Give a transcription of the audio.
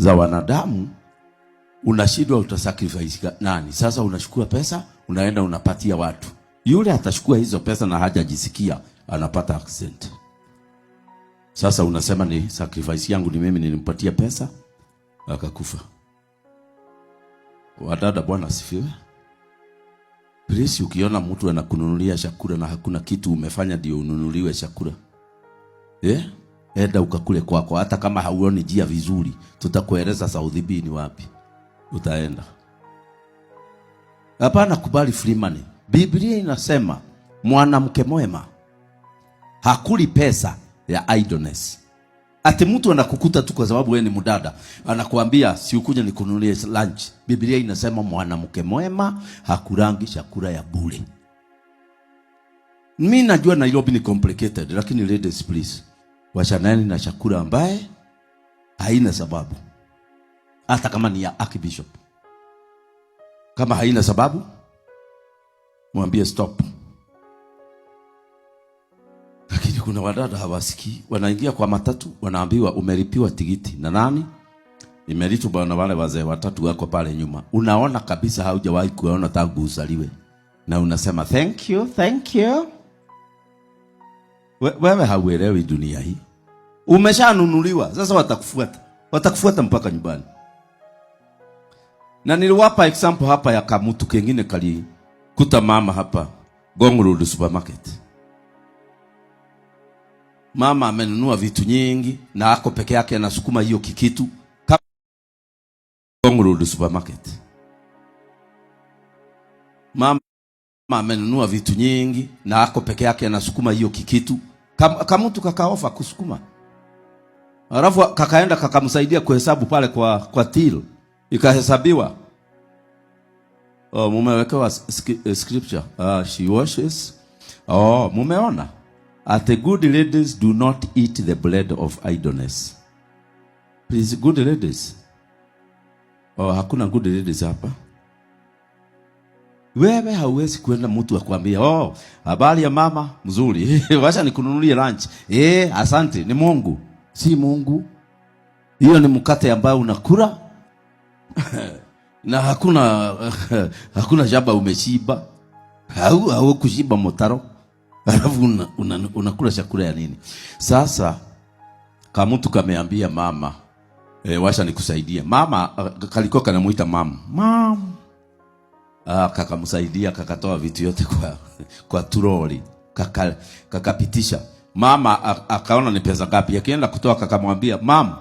za wanadamu, unashindwa utasacrifice nani? Sasa unachukua pesa unaenda unapatia watu. Yule atachukua hizo pesa na hajajisikia anapata accident. Sasa unasema ni sacrifice yangu, ni mimi nilimpatia pesa akakufa. Wadada, Bwana asifiwe. Please, ukiona mtu anakununulia chakula na hakuna kitu umefanya ndio ununuliwe chakula, enda ukakule kwako. Hata kama hauoni njia vizuri, tutakueleza South B ni wapi utaenda. Hapana kubali free money. Biblia inasema mwanamke mwema hakuli pesa ya idleness. Ati mtu anakukuta tu kwa sababu wewe ni mdada, anakuambia si ukuje nikununulie lunch. Biblia inasema mwanamke mwema hakurangi chakula ya bure. Mimi najua Nairobi ni complicated, lakini ladies please, wachaneni na chakula ambaye haina sababu. Hata kama ni ya Archbishop, kama haina sababu, mwambie stop. Lakini kuna wadada hawasiki, wanaingia kwa matatu, wanaambiwa umelipiwa tikiti na nani? Imelipwa na wale wazee watatu wako pale nyuma. Unaona kabisa haujawahi kuona tangu uzaliwe, na unasema thank you, thank you. Wewe hauelewi dunia hii. Umeshanunuliwa, sasa watakufuata mpaka nyumbani. Na niliwapa example hapa ya kamutu kengine kali kuta mama hapa Ngong Road supermarket. Mama amenunua vitu nyingi na ako peke yake anasukuma hiyo kikitu Ngong Road supermarket. Mama amenunua vitu nyingi na ako peke yake anasukuma hiyo kikitu. Kama mtu kakaofa kusukuma. Alafu kakaenda kakamsaidia kuhesabu pale kwa till. Ikahesabiwa. Mumewekewa scripture. She washes. Mumeona. The good ladies do not eat the bread of idleness. Please, good ladies. Hakuna good ladies hapa. Wewe hauwezi kwenda mtu akwambia, habari ya mama, mzuri. Wacha nikununulie lunch. Asante, ni Mungu. Si Mungu. Hiyo ni mkate ambao unakula. Na hakuna jaba umeshiba. Au kushiba motaro. Alafu unakula chakula ya nini? Sasa kama mtu kameambia mama, wacha nikusaidie. Mama kalikuwa kanamuita mam. Kakamsaidia, kakatoa vitu yote kwa turoli. Kakapitisha. Mama akaona ni pesa ngapi. Akienda kutoa kakamwambia, "Mam,